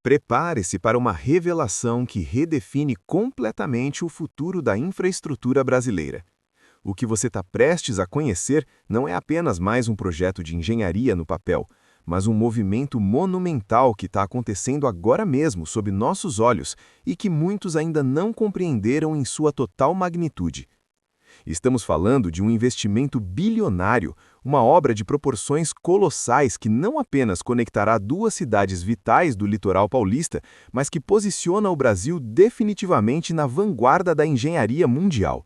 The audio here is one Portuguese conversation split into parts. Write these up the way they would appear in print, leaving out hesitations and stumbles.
Prepare-se para uma revelação que redefine completamente o futuro da infraestrutura brasileira. O que você está prestes a conhecer não é apenas mais um projeto de engenharia no papel, mas um movimento monumental que está acontecendo agora mesmo sob nossos olhos e que muitos ainda não compreenderam em sua total magnitude. Estamos falando de um investimento bilionário, uma obra de proporções colossais que não apenas conectará duas cidades vitais do litoral paulista, mas que posiciona o Brasil definitivamente na vanguarda da engenharia mundial.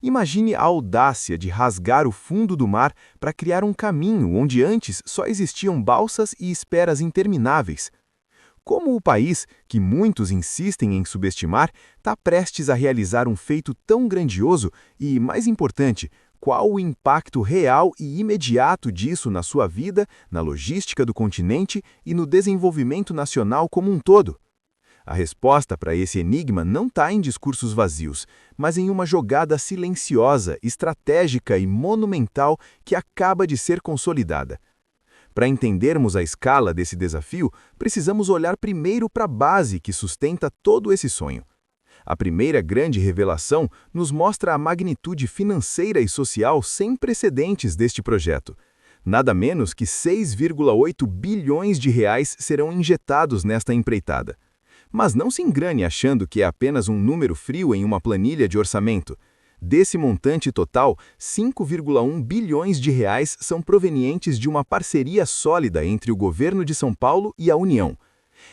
Imagine a audácia de rasgar o fundo do mar para criar um caminho onde antes só existiam balsas e esperas intermináveis. Como o país, que muitos insistem em subestimar, está prestes a realizar um feito tão grandioso e, mais importante, qual o impacto real e imediato disso na sua vida, na logística do continente e no desenvolvimento nacional como um todo? A resposta para esse enigma não está em discursos vazios, mas em uma jogada silenciosa, estratégica e monumental que acaba de ser consolidada. Para entendermos a escala desse desafio, precisamos olhar primeiro para a base que sustenta todo esse sonho. A primeira grande revelação nos mostra a magnitude financeira e social sem precedentes deste projeto. Nada menos que 6,8 bilhões de reais serão injetados nesta empreitada. Mas não se engane achando que é apenas um número frio em uma planilha de orçamento. Desse montante total, 5,1 bilhões de reais são provenientes de uma parceria sólida entre o governo de São Paulo e a União.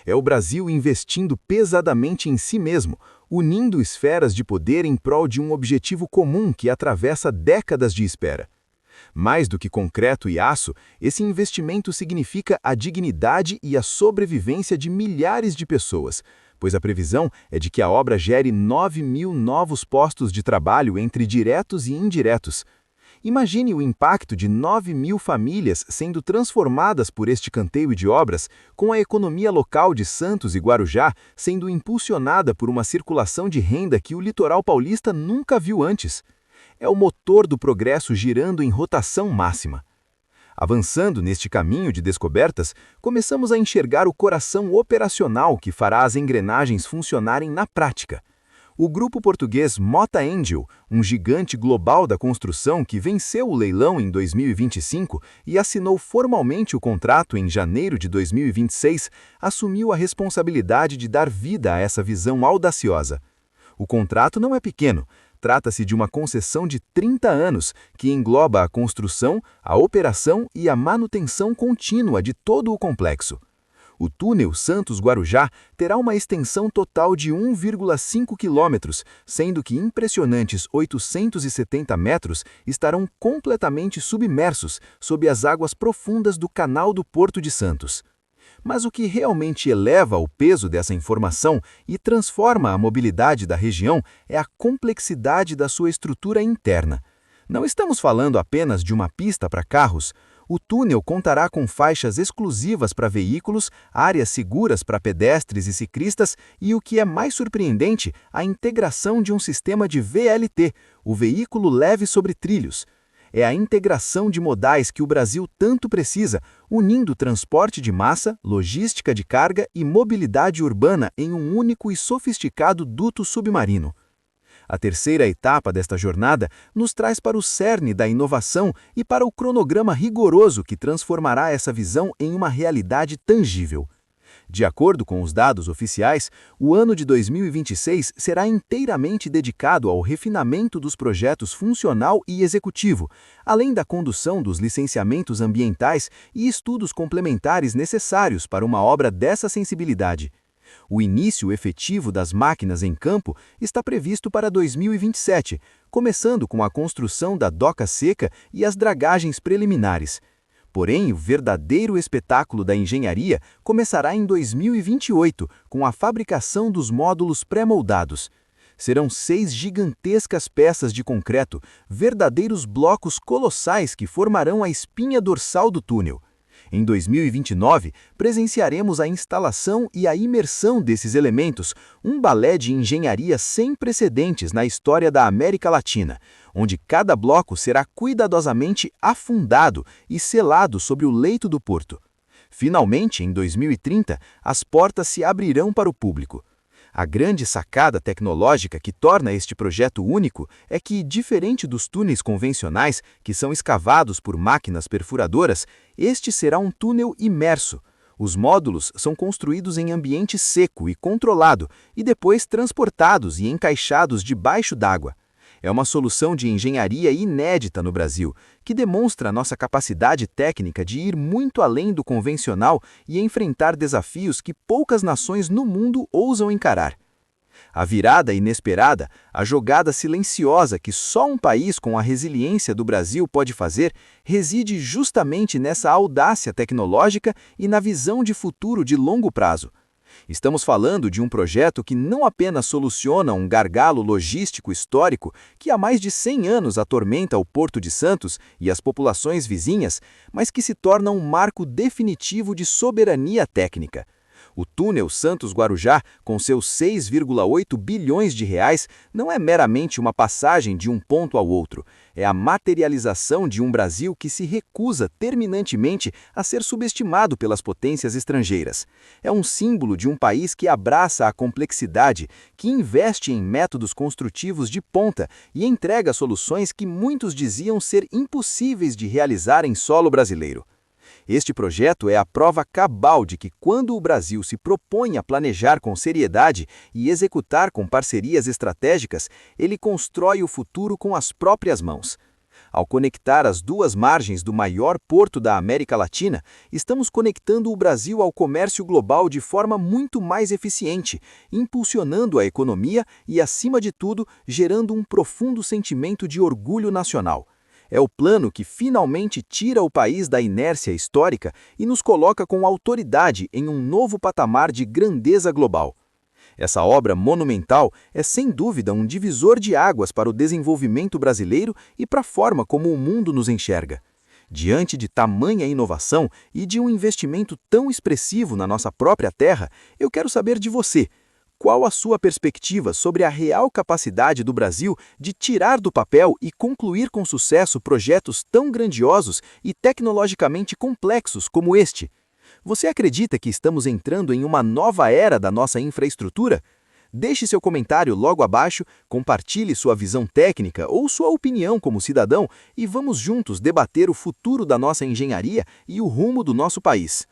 É o Brasil investindo pesadamente em si mesmo, unindo esferas de poder em prol de um objetivo comum que atravessa décadas de espera. Mais do que concreto e aço, esse investimento significa a dignidade e a sobrevivência de milhares de pessoas, pois a previsão é de que a obra gere 9 mil novos postos de trabalho entre diretos e indiretos. Imagine o impacto de 9 mil famílias sendo transformadas por este canteio de obras, com a economia local de Santos e Guarujá sendo impulsionada por uma circulação de renda que o litoral paulista nunca viu antes. É o motor do progresso girando em rotação máxima. Avançando neste caminho de descobertas, começamos a enxergar o coração operacional que fará as engrenagens funcionarem na prática. O grupo português Mota Angel, um gigante global da construção que venceu o leilão em 2025 e assinou formalmente o contrato em janeiro de 2026, assumiu a responsabilidade de dar vida a essa visão audaciosa. O contrato não é pequeno. Trata-se de uma concessão de 30 anos, que engloba a construção, a operação e a manutenção contínua de todo o complexo. O túnel Santos-Guarujá terá uma extensão total de 1,5 quilômetros, sendo que impressionantes 870 metros estarão completamente submersos sob as águas profundas do Canal do Porto de Santos. Mas o que realmente eleva o peso dessa informação e transforma a mobilidade da região é a complexidade da sua estrutura interna. Não estamos falando apenas de uma pista para carros. O túnel contará com faixas exclusivas para veículos, áreas seguras para pedestres e ciclistas e, o que é mais surpreendente, a integração de um sistema de VLT, o veículo leve sobre trilhos. É a integração de modais que o Brasil tanto precisa, unindo transporte de massa, logística de carga e mobilidade urbana em um único e sofisticado duto submarino. A terceira etapa desta jornada nos traz para o cerne da inovação e para o cronograma rigoroso que transformará essa visão em uma realidade tangível. De acordo com os dados oficiais, o ano de 2026 será inteiramente dedicado ao refinamento dos projetos funcional e executivo, além da condução dos licenciamentos ambientais e estudos complementares necessários para uma obra dessa sensibilidade. O início efetivo das máquinas em campo está previsto para 2027, começando com a construção da doca seca e as dragagens preliminares. Porém, o verdadeiro espetáculo da engenharia começará em 2028, com a fabricação dos módulos pré-moldados. Serão 6 gigantescas peças de concreto, verdadeiros blocos colossais que formarão a espinha dorsal do túnel. Em 2029, presenciaremos a instalação e a imersão desses elementos, um balé de engenharia sem precedentes na história da América Latina, onde cada bloco será cuidadosamente afundado e selado sobre o leito do porto. Finalmente, em 2030, as portas se abrirão para o público. A grande sacada tecnológica que torna este projeto único é que, diferente dos túneis convencionais, que são escavados por máquinas perfuradoras, este será um túnel imerso. Os módulos são construídos em ambiente seco e controlado e depois transportados e encaixados debaixo d'água. É uma solução de engenharia inédita no Brasil, que demonstra nossa capacidade técnica de ir muito além do convencional e enfrentar desafios que poucas nações no mundo ousam encarar. A virada inesperada, a jogada silenciosa que só um país com a resiliência do Brasil pode fazer, reside justamente nessa audácia tecnológica e na visão de futuro de longo prazo. Estamos falando de um projeto que não apenas soluciona um gargalo logístico histórico que há mais de 100 anos atormenta o Porto de Santos e as populações vizinhas, mas que se torna um marco definitivo de soberania técnica. O túnel Santos-Guarujá, com seus 6,8 bilhões de reais, não é meramente uma passagem de um ponto ao outro. É a materialização de um Brasil que se recusa terminantemente a ser subestimado pelas potências estrangeiras. É um símbolo de um país que abraça a complexidade, que investe em métodos construtivos de ponta e entrega soluções que muitos diziam ser impossíveis de realizar em solo brasileiro. Este projeto é a prova cabal de que, quando o Brasil se propõe a planejar com seriedade e executar com parcerias estratégicas, ele constrói o futuro com as próprias mãos. Ao conectar as duas margens do maior porto da América Latina, estamos conectando o Brasil ao comércio global de forma muito mais eficiente, impulsionando a economia e, acima de tudo, gerando um profundo sentimento de orgulho nacional. É o plano que finalmente tira o país da inércia histórica e nos coloca com autoridade em um novo patamar de grandeza global. Essa obra monumental é sem dúvida um divisor de águas para o desenvolvimento brasileiro e para a forma como o mundo nos enxerga. Diante de tamanha inovação e de um investimento tão expressivo na nossa própria terra, eu quero saber de você. Qual a sua perspectiva sobre a real capacidade do Brasil de tirar do papel e concluir com sucesso projetos tão grandiosos e tecnologicamente complexos como este? Você acredita que estamos entrando em uma nova era da nossa infraestrutura? Deixe seu comentário logo abaixo, compartilhe sua visão técnica ou sua opinião como cidadão e vamos juntos debater o futuro da nossa engenharia e o rumo do nosso país.